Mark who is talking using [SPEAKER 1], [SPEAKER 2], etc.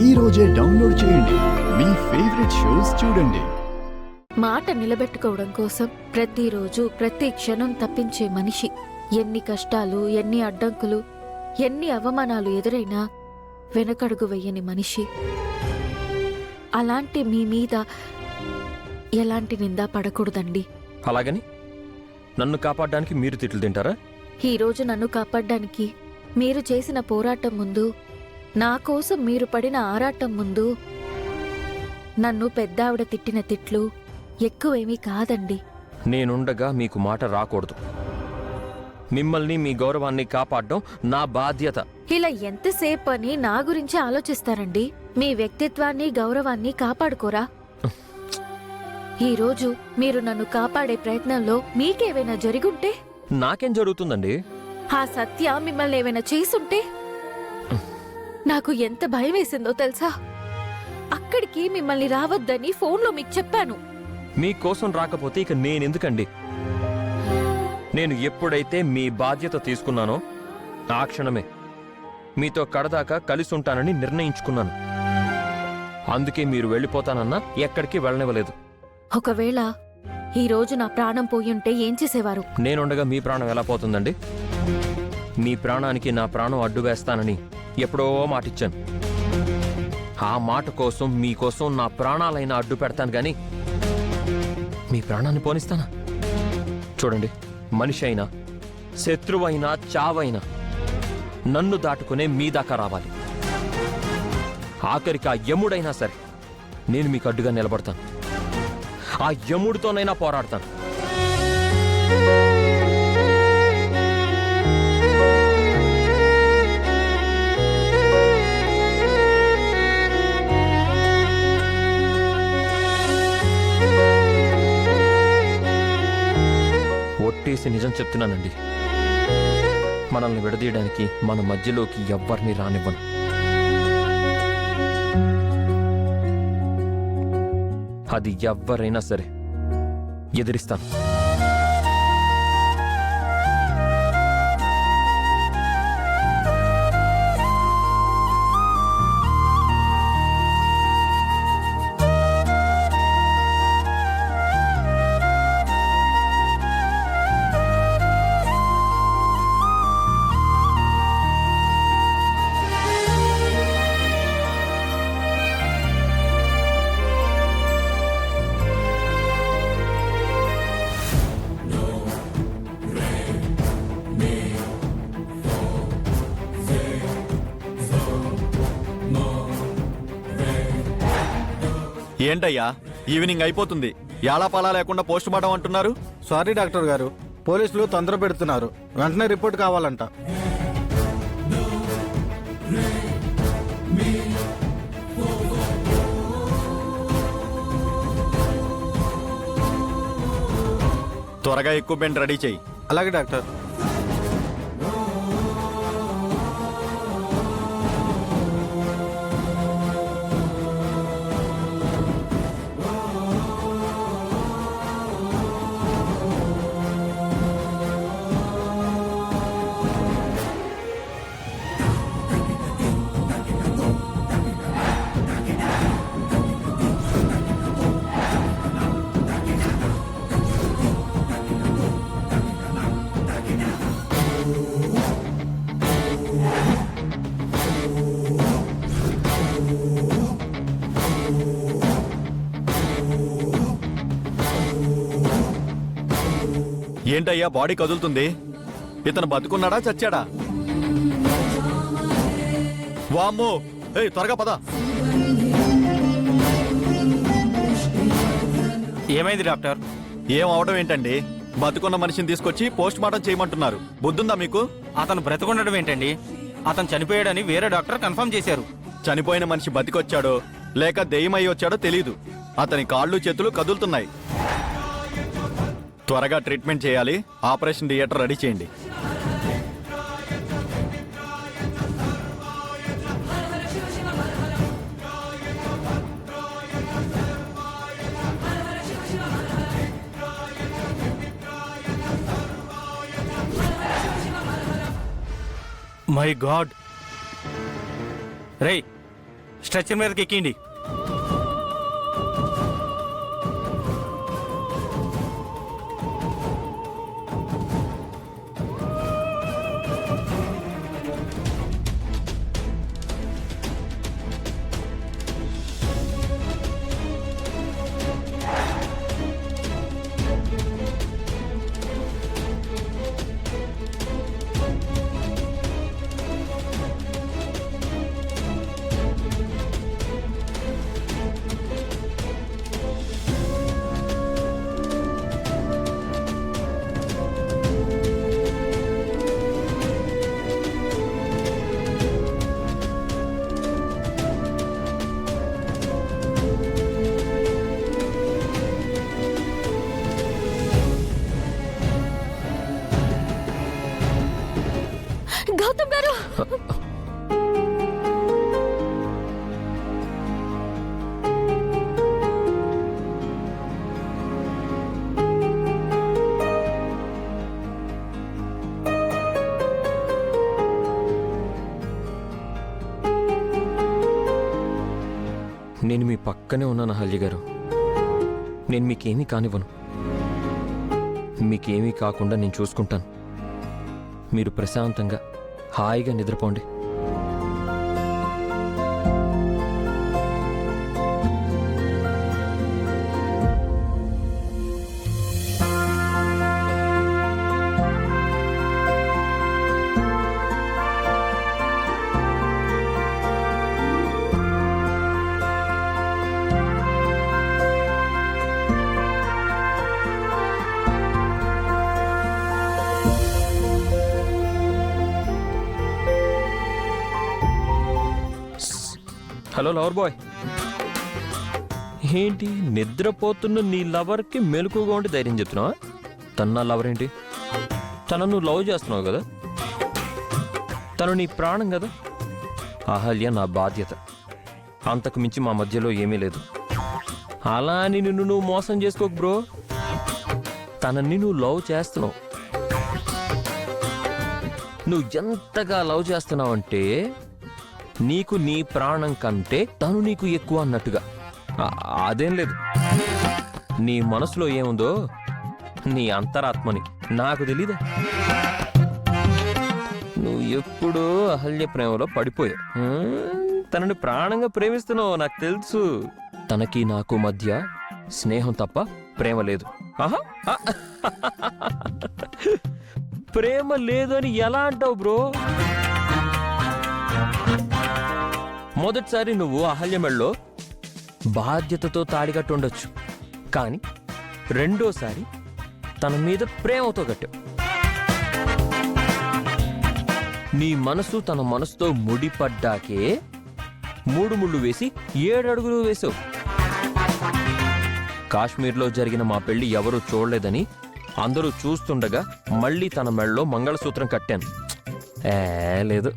[SPEAKER 1] ఈ రోజే డౌన్లోడ్ చేయండి. మీ ఫేవరెట్ షోస్ చూడండి.
[SPEAKER 2] మాట నిలబెట్టుకోవడం కోసం ప్రతిరోజు ప్రతి క్షణం తప్పించే మనిషి. ఎన్ని కష్టాలు, ఎన్ని అడ్డంకులు, ఎన్ని అవమానాలు ఎదురైనా వెనకడుగు వెయ్యని మనిషి. అలాంటి మీ మీద ఎలాంటి నింద పడకూడదండి.
[SPEAKER 3] అలాగని నన్ను కాపాడడానికి మీరు తిట్లు తింటారా?
[SPEAKER 2] ఈరోజు నన్ను కాపాడ్డానికి మీరు చేసిన పోరాటం ముందు, నా కోసం మీరు పడిన ఆరాటం ముందు నన్ను పెద్దావిడ తిట్టిన తిట్లు ఎక్కువేమీ కాదండి.
[SPEAKER 3] నేనుండగా మీకు మాట రాకూడదు. మిమ్మల్ని, మీ గౌరవాన్ని కాపాడడం నా బాధ్యత.
[SPEAKER 2] ఇలా ఎంతసేపు అని నా గురించి ఆలోచిస్తారండి? మీ వ్యక్తిత్వాన్ని, గౌరవాన్ని కాపాడుకోరా? ఈరోజు మీరు నన్ను కాపాడే ప్రయత్నంలో మీకేవైనా జరిగుంటే?
[SPEAKER 3] నాకేం జరుగుతుందండి?
[SPEAKER 2] ఆ సత్య మిమ్మల్ని ఏమైనా చేసుంటే? నాకు ఎంత భయం వేసిందో తెలుసా? అక్కడికి మిమ్మల్ని రావద్దని ఫోన్లో మీకు చెప్పాను.
[SPEAKER 3] మీకోసం రాకపోతే ఇక నేనెందుకండి? నేను ఎప్పుడైతే మీ బాధ్యత తీసుకున్నానో ఆ క్షణమే మీతో కడదాకా కలిసి ఉంటానని నిర్ణయించుకున్నాను. అందుకే మీరు వెళ్ళిపోతానన్నా ఎక్కడికి వెళ్ళనివ్వలేదు.
[SPEAKER 2] ఒకవేళ ఈరోజు నా ప్రాణం పోయుంటే ఏం చేసేవారు?
[SPEAKER 3] నేనుండగా మీ ప్రాణం ఎలా పోతుందండి? మీ ప్రాణానికి నా ప్రాణం అడ్డు వేస్తానని ఎప్పుడో మాటిచ్చాను. ఆ మాట కోసం, మీకోసం నా ప్రాణాలైనా అడ్డు పెడతాను గాని మీ ప్రాణాన్ని పోనిస్తానా? చూడండి, మనిషి అయినా, శత్రువైనా, చావైనా నన్ను దాటుకునే మీ దాకా రావాలి. ఆఖరికి ఆ యముడైనా సరే నేను మీకు అడ్డుగా నిలబడతాను. ఆ యముడితోనైనా పోరాడతాను. ఒట్టేసి నిజం చెప్తున్నానండి, మనల్ని విడదీయడానికి మన మధ్యలోకి ఎవ్వరిని రానివ్వను. అది ఎవ్వరైనా సరే ఎదిరిస్తాను.
[SPEAKER 4] ఏంటయ్యా, ఈవినింగ్ అయిపోతుంది, యాలాపాలా లేకుండా పోస్ట్ మార్టం అంటున్నారు?
[SPEAKER 5] సారీ డాక్టర్ గారు, పోలీసులు తొందర పెడుతున్నారు. వెంటనే రిపోర్ట్ కావాలంట.
[SPEAKER 4] త్వరగా ఎక్విప్మెంట్ రెడీ చెయ్యి.
[SPEAKER 5] అలాగే డాక్టర్.
[SPEAKER 4] ఏంటయ్యా, బాడీ కదులుతుంది. ఇతను బతుకున్నాడా, చచ్చాడా? వామ్మో, ఏయ్ త్వరగా పద.
[SPEAKER 6] ఏమైంది డాక్టర్?
[SPEAKER 4] ఏం అవడం ఏంటండి? బతుకున్న మనిషిని తీసుకొచ్చి పోస్ట్ మార్టం చేయమంటున్నారు. బుద్ధుందా మీకు?
[SPEAKER 6] అతను బ్రతుకుండడం ఏంటండి? అతను చనిపోయాడని వేరే డాక్టర్ కన్ఫర్మ్ చేశారు.
[SPEAKER 4] చనిపోయిన మనిషి బతికొచ్చాడో లేక దెయ్యమై వచ్చాడో తెలీదు. అతని కాళ్ళు చేతులు కదులుతున్నాయి. త్వరగా ట్రీట్మెంట్ చేయాలి. ఆపరేషన్ థియేటర్ రెడీ చేయండి.
[SPEAKER 6] My God. రేయ్, స్ట్రెచ్చర్ మీదకి ఎక్కిండి.
[SPEAKER 2] గౌతమ్ గారు,
[SPEAKER 3] నేను మీ పక్కనే ఉన్నాను అహల్య గారు. నేను మీకేమీ కానివ్వను. మీకేమీ కాకుండా నేను చూసుకుంటాను. మీరు ప్రశాంతంగా హాయిగా నిద్రపోండి. హలో లవర్ బాయ్, ఏంటి నిద్రపోతున్న నీ లవర్కి మెలకుగా ఉండి ధైర్యం చెప్తున్నావా? తను నా లవర్ ఏంటి? తను నువ్వు లవ్ చేస్తున్నావు కదా, తను నీ ప్రాణం కదా. అహల్య నా బాధ్యత, అంతకు మించి మా మధ్యలో ఏమీ లేదు. అలా అని నిన్ను నువ్వు మోసం చేసుకోకు బ్రో. తనని నువ్వు లవ్ చేస్తున్నావు. నువ్వు ఎంతగా లవ్ చేస్తున్నావంటే నీకు నీ ప్రాణం కంటే తను నీకు ఎక్కువ అన్నట్టుగా. అదేం లేదు, నీ మనసులో ఏముందో నీ అంతరాత్మని నాకు తెలీదా? నువ్వు ఎప్పుడూ అహల్య ప్రేమలో పడిపోయావు. తనని ప్రాణంగా ప్రేమిస్తున్నావు, నాకు తెలుసు. తనకి నాకు మధ్య స్నేహం తప్ప ప్రేమ లేదు. ఆహా, ప్రేమ లేదు అని ఎలా అంటావు బ్రో? మొదటిసారి నువ్వు అహల్య మెళ్ళలో బాధ్యతతో తాడిగట్టు ఉండొచ్చు, కానీ రెండోసారి తన మీద ప్రేమతో కట్టావు. నీ మనసు తన మనసుతో ముడిపడ్డాకే 3 ముళ్ళు వేసి 7 అడుగులు వేసావు. కాశ్మీర్లో జరిగిన మా పెళ్లి ఎవరూ చూడలేదని అందరూ చూస్తుండగా మళ్ళీ తన మెళ్ళలో మంగళసూత్రం కట్టాను. లేదు,